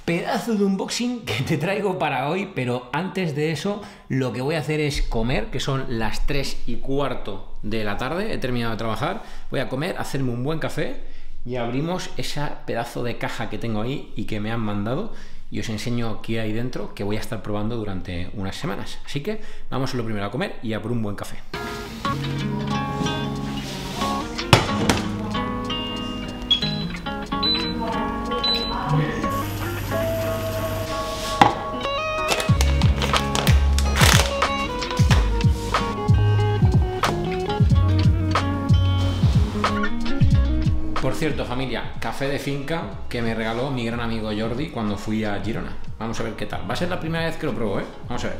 Pedazo de unboxing que te traigo para hoy, pero antes de eso lo que voy a hacer es comer, que son las 3:15 de la tarde, he terminado de trabajar, voy a comer, hacerme un buen café y abrimos esa pedazo de caja que tengo ahí y que me han mandado y os enseño qué hay dentro, que voy a estar probando durante unas semanas. Así que vamos lo primero a comer y a por un buen café. Por cierto, familia, café de finca que me regaló mi gran amigo Jordi cuando fui a Girona. Vamos a ver qué tal. Va a ser la primera vez que lo pruebo, ¿eh? Vamos a ver.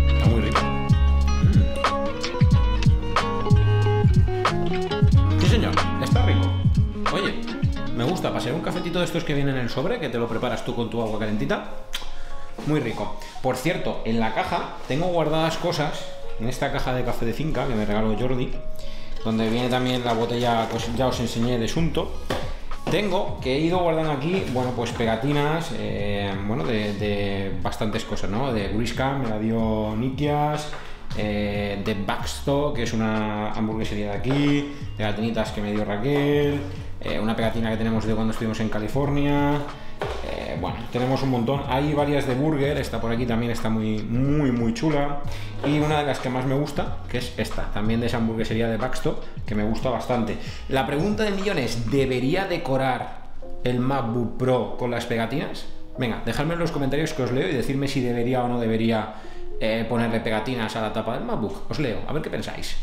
Está muy rico. Sí, señor, está rico. Oye, me gusta. Para ser un cafetito de estos que vienen en el sobre, que te lo preparas tú con tu agua calentita. Muy rico. Por cierto, en la caja tengo guardadas cosas. En esta caja de café de finca que me regaló Jordi, donde viene también la botella que ya os enseñé de Sunto, tengo que he ido guardando aquí, bueno, pues pegatinas, bueno, de bastantes cosas, ¿no? De Griscam me la dio Nikias, de Baxto, que es una hamburguesería de aquí, pegatinitas que me dio Raquel, una pegatina que tenemos de cuando estuvimos en California. Bueno, tenemos un montón. Hay varias de burger, esta por aquí también está muy chula. Y una de las que más me gusta, que es esta, también de esa hamburguesería de Baxto, que me gusta bastante. La pregunta del millón es, ¿debería decorar el MacBook Pro con las pegatinas? Venga, dejadme en los comentarios que os leo y decirme si debería o no debería ponerle pegatinas a la tapa del MacBook. Os leo, a ver qué pensáis.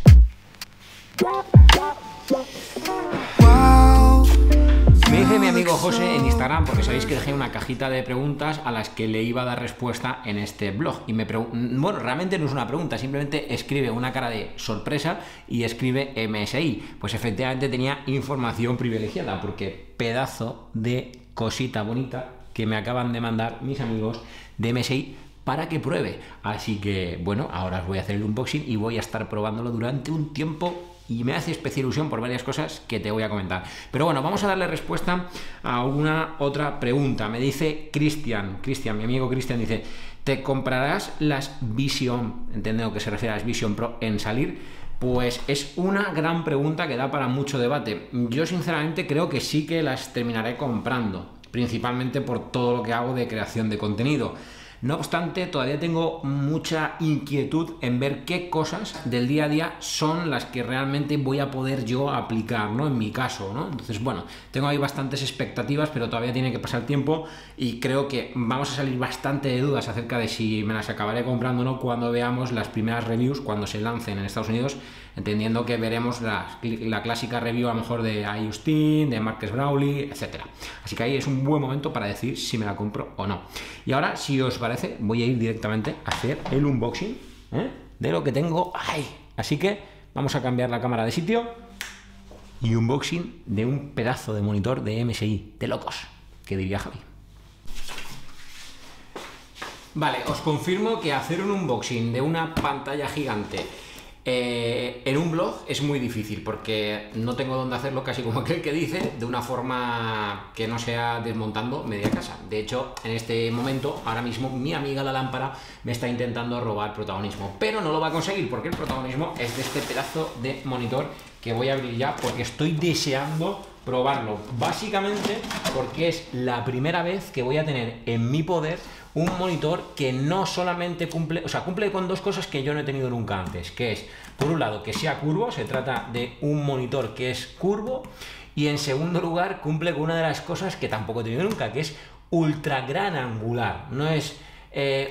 Me dice mi amigo José en Instagram, porque sabéis que dejé una cajita de preguntas a las que le iba a dar respuesta en este blog. Y bueno, realmente no es una pregunta, simplemente escribe una cara de sorpresa y escribe MSI. Pues efectivamente tenía información privilegiada, porque pedazo de cosita bonita que me acaban de mandar mis amigos de MSI para que pruebe. Así que, bueno, ahora os voy a hacer el unboxing y voy a estar probándolo durante un tiempo. Y me hace especial ilusión por varias cosas que te voy a comentar. Pero bueno, vamos a darle respuesta a una otra pregunta. Me dice Cristian, mi amigo Cristian dice, ¿te comprarás las Vision, entiendo que se refiere a las Vision Pro, en salir? Pues es una gran pregunta que da para mucho debate. Yo sinceramente creo que sí que las terminaré comprando, principalmente por todo lo que hago de creación de contenido. No obstante, todavía tengo mucha inquietud en ver qué cosas del día a día son las que realmente voy a poder yo aplicar, ¿no? En mi caso, ¿no? Entonces, bueno, tengo ahí bastantes expectativas, pero todavía tiene que pasar tiempo y creo que vamos a salir bastante de dudas acerca de si me las acabaré comprando o no cuando veamos las primeras reviews, cuando se lancen en Estados Unidos, entendiendo que veremos la clásica review a lo mejor de Justin, de Marques Brownlee, etc. Así que ahí es un buen momento para decir si me la compro o no. Y ahora, si os parece, voy a ir directamente a hacer el unboxing de lo que tengo ahí. Así que vamos a cambiar la cámara de sitio y unboxing de un pedazo de monitor de MSI, de locos, que diría Javi. Vale, os confirmo que hacer un unboxing de una pantalla gigante en un blog es muy difícil porque no tengo dónde hacerlo, casi como aquel que dice, de una forma que no sea desmontando media casa. De hecho, en este momento, ahora mismo, mi amiga la lámpara me está intentando robar protagonismo, pero no lo va a conseguir porque el protagonismo es de este pedazo de monitor que voy a abrir ya porque estoy deseando probarlo. Básicamente porque es la primera vez que voy a tener en mi poder un monitor que no solamente cumple, o sea, cumple con dos cosas que yo no he tenido nunca antes, que es, por un lado, que sea curvo, se trata de un monitor que es curvo, y en segundo lugar, cumple con una de las cosas que tampoco he tenido nunca, que es ultra gran angular. No es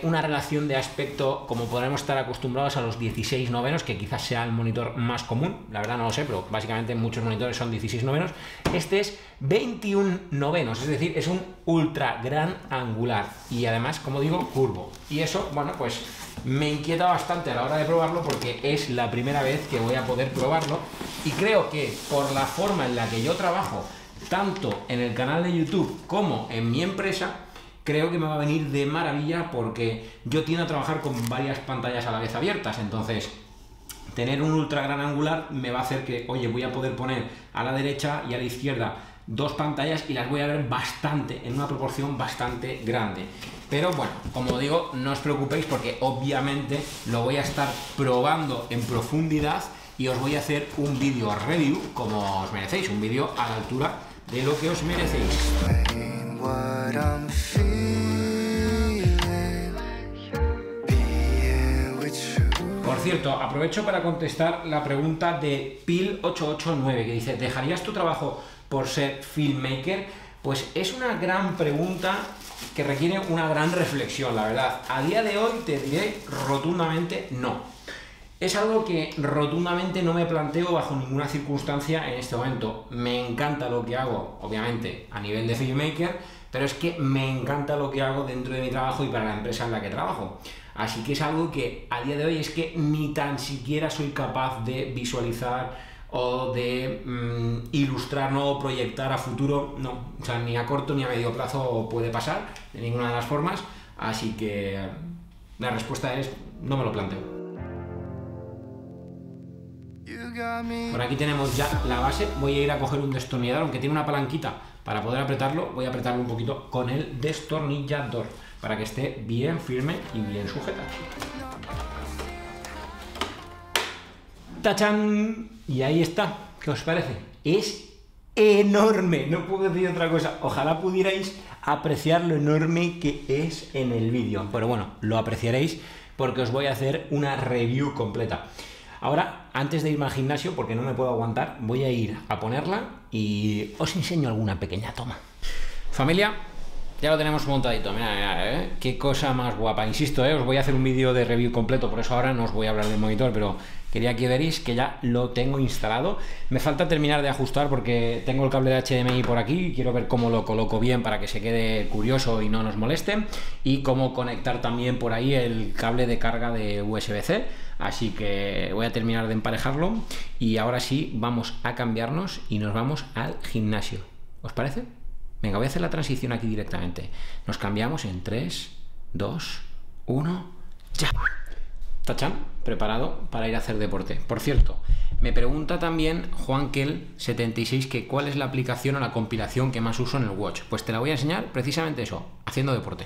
una relación de aspecto como podremos estar acostumbrados a los 16 novenos, que quizás sea el monitor más común, la verdad no lo sé, pero básicamente muchos monitores son 16 novenos. Este es 21 novenos, es decir, es un ultra gran angular y además, como digo, curvo. Y eso, bueno, pues me inquieta bastante a la hora de probarlo porque es la primera vez que voy a poder probarlo y creo que por la forma en la que yo trabajo, tanto en el canal de YouTube como en mi empresa, creo que me va a venir de maravilla porque yo tiendo a trabajar con varias pantallas a la vez abiertas, entonces tener un ultra gran angular me va a hacer que, oye, voy a poder poner a la derecha y a la izquierda dos pantallas y las voy a ver bastante, en una proporción bastante grande. Pero bueno, como digo, no os preocupéis porque obviamente lo voy a estar probando en profundidad y os voy a hacer un vídeo review como os merecéis, un vídeo a la altura de lo que os merecéis. Por cierto, aprovecho para contestar la pregunta de Pil889 que dice: ¿dejarías tu trabajo por ser filmmaker? Pues es una gran pregunta que requiere una gran reflexión, la verdad. A día de hoy te diré rotundamente no. Es algo que rotundamente no me planteo bajo ninguna circunstancia en este momento. Me encanta lo que hago, obviamente, a nivel de filmmaker, pero es que me encanta lo que hago dentro de mi trabajo y para la empresa en la que trabajo. Así que es algo que a día de hoy es que ni tan siquiera soy capaz de visualizar o de ilustrar, no, o proyectar a futuro, no, o sea, ni a corto ni a medio plazo puede pasar de ninguna de las formas, así que la respuesta es no me lo planteo. Por aquí tenemos ya la base, voy a ir a coger un destornillador, aunque tiene una palanquita para poder apretarlo, voy a apretarlo un poquito con el destornillador para que esté bien firme y bien sujeta. ¡Tachán! Y ahí está, ¿qué os parece? Es enorme, no puedo decir otra cosa. Ojalá pudierais apreciar lo enorme que es en el vídeo, pero bueno, lo apreciaréis porque os voy a hacer una review completa. Ahora, antes de irme al gimnasio, porque no me puedo aguantar, voy a ir a ponerla y os enseño alguna pequeña toma. Familia, ya lo tenemos montadito, mirad, qué cosa más guapa. Insisto, os voy a hacer un vídeo de review completo, por eso ahora no os voy a hablar del monitor, pero quería que veréis que ya lo tengo instalado. Me falta terminar de ajustar porque tengo el cable de HDMI por aquí, quiero ver cómo lo coloco bien para que se quede curioso y no nos moleste, y cómo conectar también por ahí el cable de carga de USB-C, así que voy a terminar de emparejarlo y ahora sí vamos a cambiarnos y nos vamos al gimnasio. ¿Os parece? Venga, voy a hacer la transición aquí directamente. Nos cambiamos en 3, 2, 1, ya. Tachán, preparado para ir a hacer deporte. Por cierto, me pregunta también Juankel76 que cuál es la aplicación o la compilación que más uso en el Watch. Pues te la voy a enseñar precisamente eso, haciendo deporte.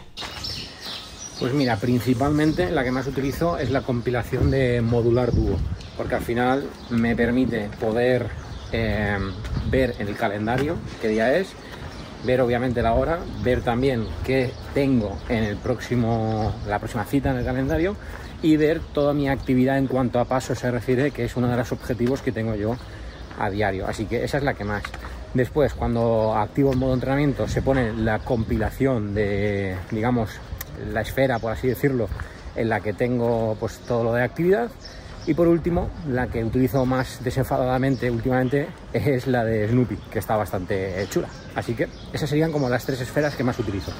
Pues mira, principalmente la que más utilizo es la compilación de Modular Duo, porque al final me permite poder ver en el calendario qué día es, ver obviamente la hora, ver también qué tengo en la próxima cita en el calendario y ver toda mi actividad en cuanto a pasos se refiere, que es uno de los objetivos que tengo yo a diario. Así que esa es la que más. Después, cuando activo el modo entrenamiento, se pone la compilación de, digamos, la esfera, por así decirlo, en la que tengo pues todo lo de actividad. Y por último, la que utilizo más desenfadadamente últimamente es la de Snoopy, que está bastante chula. Así que esas serían como las 3 esferas que más utilizo.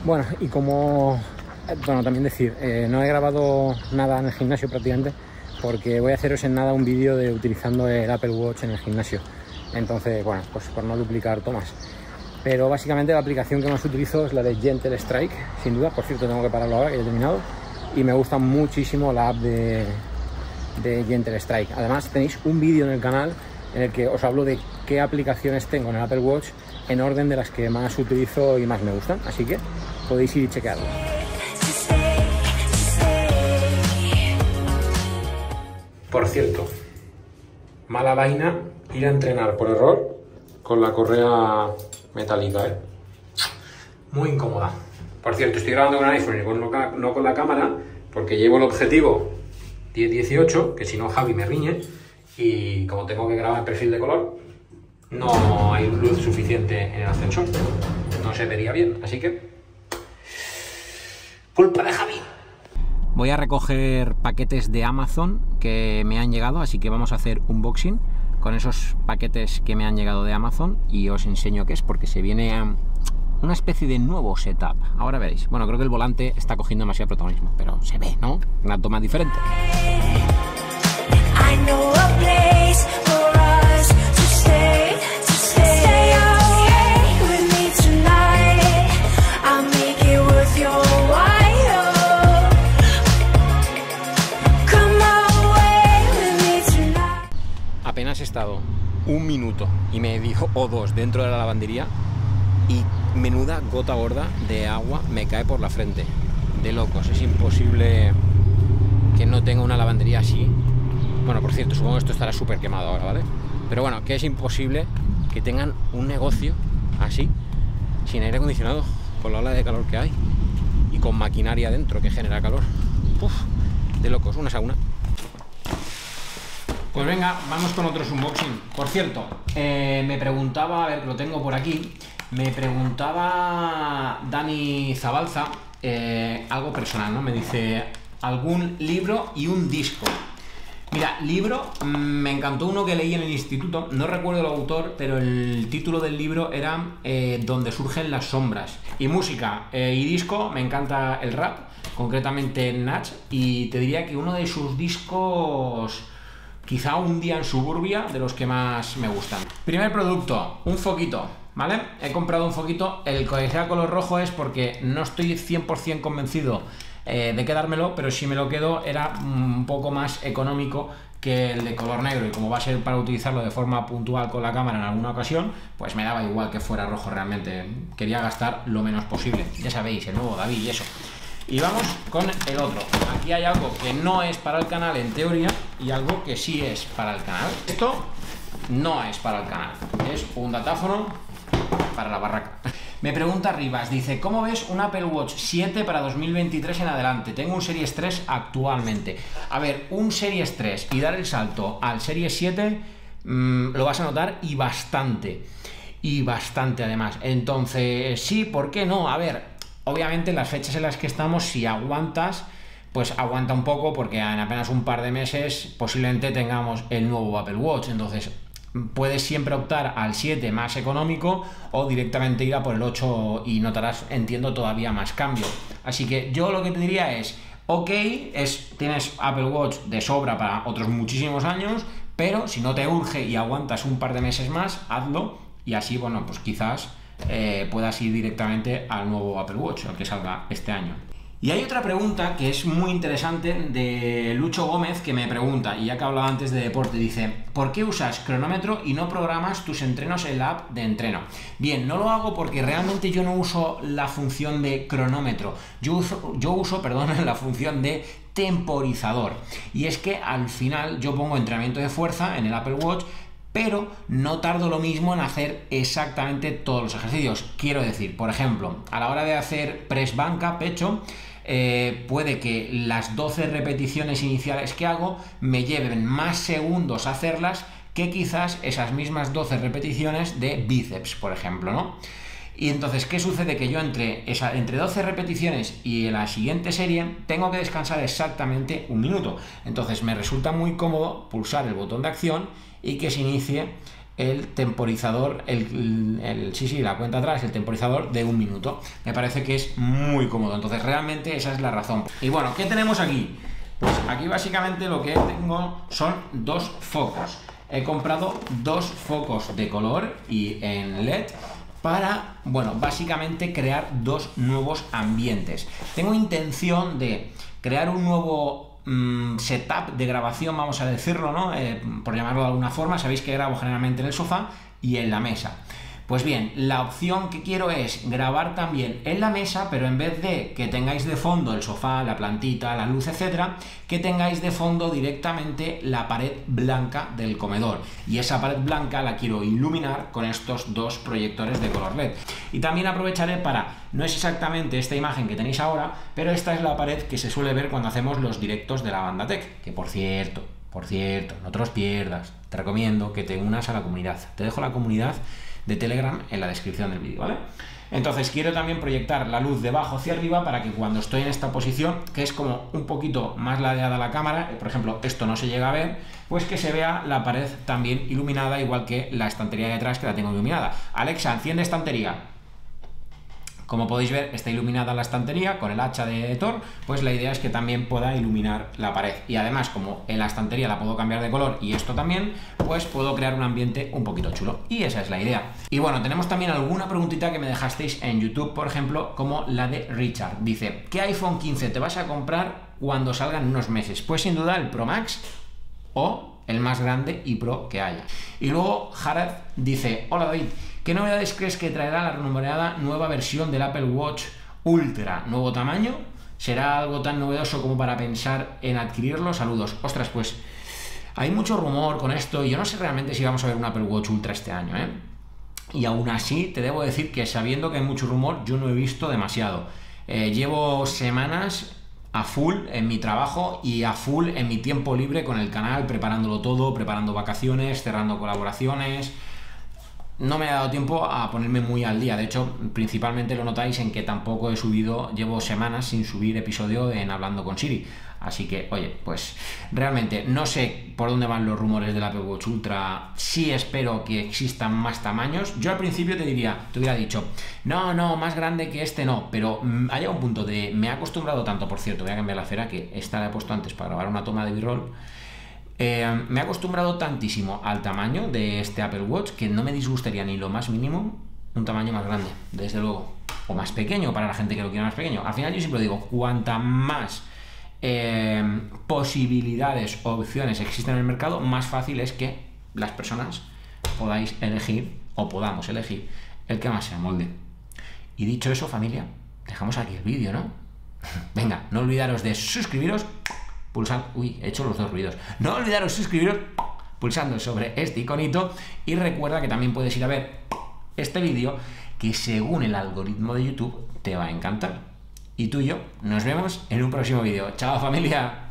Bueno, y como, bueno, también decir, no he grabado nada en el gimnasio prácticamente, porque voy a haceros en nada un vídeo de utilizando el Apple Watch en el gimnasio. Entonces, bueno, pues por no duplicar tomas. Pero básicamente la aplicación que más utilizo es la de Gentle Strike, sin duda. Por cierto, tengo que pararlo ahora, que ya he terminado. Y me gusta muchísimo la app de Gentle Strike. Además, tenéis un vídeo en el canal en el que os hablo de qué aplicaciones tengo en el Apple Watch en orden de las que más utilizo y más me gustan. Así que podéis ir y chequearlo. Por cierto, mala vaina ir a entrenar por error con la correa metálica, muy incómoda. Por cierto, estoy grabando con el iPhone y no con la cámara porque llevo el objetivo 10-18, que si no Javi me riñe, y como tengo que grabar perfil de color, no hay luz suficiente en el ascensor, no se vería bien, así que culpa de Javi. Voy a recoger paquetes de Amazon que me han llegado, así que vamos a hacer unboxing con esos paquetes que me han llegado de Amazon y os enseño qué es, porque se viene una especie de nuevo setup. Ahora veréis. Bueno, creo que el volante está cogiendo demasiado protagonismo, pero se ve, ¿no? Una toma diferente. apenas he estado un minuto y medio o dos dentro de la lavandería y menuda gota gorda de agua me cae por la frente. De locos, es imposible que no tenga una lavandería así. Bueno, por cierto, supongo que esto estará súper quemado ahora, ¿vale? Pero bueno, que es imposible que tengan un negocio así, sin aire acondicionado, con la ola de calor que hay y con maquinaria dentro que genera calor. Uf, de locos, una sauna. Pues venga, vamos con otros unboxing. Por cierto, me preguntaba, a ver, lo tengo por aquí, me preguntaba Dani Zabalza algo personal, ¿no? Me dice, ¿algún libro y un disco? Mira, libro, me encantó uno que leí en el instituto, no recuerdo el autor, pero el título del libro era Donde surgen las sombras. Y música y disco, me encanta el rap, concretamente Nach, y te diría que uno de sus discos, quizá Un día en suburbia, de los que más me gustan. Primer producto, un foquito, ¿vale? He comprado un foquito, el que sea color rojo es porque no estoy 100% convencido de quedármelo, pero si me lo quedo era un poco más económico que el de color negro, y como va a ser para utilizarlo de forma puntual con la cámara en alguna ocasión, pues me daba igual que fuera rojo realmente. Quería gastar lo menos posible, ya sabéis, el nuevo David y eso. Y vamos con el otro. Aquí hay algo que no es para el canal en teoría y algo que sí es para el canal. Esto no es para el canal, es un datáfono para la barraca. Me pregunta Rivas, dice, ¿cómo ves un Apple Watch 7 para 2023 en adelante? Tengo un Series 3 actualmente. A ver, un Series 3 y dar el salto al Series 7 lo vas a notar y bastante además. Entonces, sí, ¿por qué no? A ver, obviamente las fechas en las que estamos, si aguantas, pues aguanta un poco, porque en apenas un par de meses posiblemente tengamos el nuevo Apple Watch. Entonces puedes siempre optar al 7 más económico o directamente ir a por el 8 y notarás, entiendo, todavía más cambio. Así que yo lo que te diría es, ok, tienes Apple Watch de sobra para otros muchísimos años, pero si no te urge y aguantas un par de meses más, hazlo, y así, bueno, pues quizás puedas ir directamente al nuevo Apple Watch, al que salga este año. Y hay otra pregunta que es muy interesante de Lucho Gómez, que me pregunta, y ya que hablaba antes de deporte, dice, ¿por qué usas cronómetro y no programas tus entrenos en la app de entreno? Bien, no lo hago porque realmente yo no uso la función de cronómetro, yo uso la función de temporizador. Y es que al final yo pongo entrenamiento de fuerza en el Apple Watch, pero no tardo lo mismo en hacer exactamente todos los ejercicios. Quiero decir, por ejemplo, a la hora de hacer press banca, pecho, puede que las 12 repeticiones iniciales que hago me lleven más segundos hacerlas que quizás esas mismas 12 repeticiones de bíceps, por ejemplo, ¿no? Y entonces, ¿qué sucede? Que yo entre 12 repeticiones y la siguiente serie tengo que descansar exactamente un minuto. Entonces me resulta muy cómodo pulsar el botón de acción y que se inicie el temporizador, la cuenta atrás, el temporizador de un minuto. Me parece que es muy cómodo, entonces realmente esa es la razón. Y bueno, ¿qué tenemos aquí? Pues aquí básicamente lo que tengo son dos focos. He comprado dos focos de color y en LED para, bueno, básicamente crear dos nuevos ambientes. Tengo intención de crear un nuevo setup de grabación, vamos a decirlo, ¿no? Por llamarlo de alguna forma. Sabéis que grabo generalmente en el sofá y en la mesa. Pues bien, la opción que quiero es grabar también en la mesa, pero en vez de que tengáis de fondo el sofá, la plantita, la luz, etcétera, que tengáis de fondo directamente la pared blanca del comedor. Y esa pared blanca la quiero iluminar con estos dos proyectores de color LED. Y también aprovecharé no es exactamente esta imagen que tenéis ahora, pero esta es la pared que se suele ver cuando hacemos los directos de la Banda Tech, que por cierto, no te los pierdas, te recomiendo que te unas a la comunidad. Te dejo la comunidad de Telegram en la descripción del vídeo, ¿vale? Entonces quiero también proyectar la luz de abajo hacia arriba para que cuando estoy en esta posición, que es como un poquito más ladeada la cámara, por ejemplo, esto no se llega a ver, pues que se vea la pared también iluminada, igual que la estantería de detrás, que la tengo iluminada. Alexa, enciende estantería. Como podéis ver, está iluminada la estantería con el hacha de Thor, pues la idea es que también pueda iluminar la pared. Y además, como en la estantería la puedo cambiar de color y esto también, pues puedo crear un ambiente un poquito chulo. Y esa es la idea. Y bueno, tenemos también alguna preguntita que me dejasteis en YouTube, por ejemplo, como la de Richard. Dice, ¿qué iPhone 15 te vas a comprar cuando salgan unos meses? Pues sin duda el Pro Max o el más grande y pro que haya. Y luego Jared dice: hola David, ¿qué novedades crees que traerá la rumoreada nueva versión del Apple Watch Ultra? ¿Nuevo tamaño? ¿Será algo tan novedoso como para pensar en adquirirlo? Saludos. Ostras, pues hay mucho rumor con esto y yo no sé realmente si vamos a ver un Apple Watch Ultra este año, ¿eh? Y aún así te debo decir que, sabiendo que hay mucho rumor, yo no he visto demasiado. Llevo semanas a full en mi trabajo y a full en mi tiempo libre con el canal, preparándolo todo, preparando vacaciones, cerrando colaboraciones. No me ha dado tiempo a ponerme muy al día. De hecho, principalmente lo notáis en que tampoco he subido, llevo semanas sin subir episodio en Hablando con Siri. Así que, oye, pues realmente no sé por dónde van los rumores del Apple Watch Ultra. Sí espero que existan más tamaños. Yo al principio te hubiera dicho, no, más grande que este no. Pero ha llegado un punto de, me he acostumbrado tanto, por cierto, voy a cambiar la cera, que esta la he puesto antes para grabar una toma de B-roll. Me he acostumbrado tantísimo al tamaño de este Apple Watch que no me disgustaría ni lo más mínimo un tamaño más grande, desde luego, o más pequeño para la gente que lo quiera más pequeño. Al final yo siempre digo, cuanta más posibilidades o opciones existen en el mercado, más fácil es que las personas podáis elegir o podamos elegir el que más se amolde. Y dicho eso, familia, dejamos aquí el vídeo, ¿no? Venga, no olvidaros de suscribiros pulsando, he hecho los dos ruidos. No olvidaros suscribiros pulsando sobre este iconito y recuerda que también puedes ir a ver este vídeo, que según el algoritmo de YouTube te va a encantar. Y tú y yo nos vemos en un próximo vídeo. ¡Chao, familia!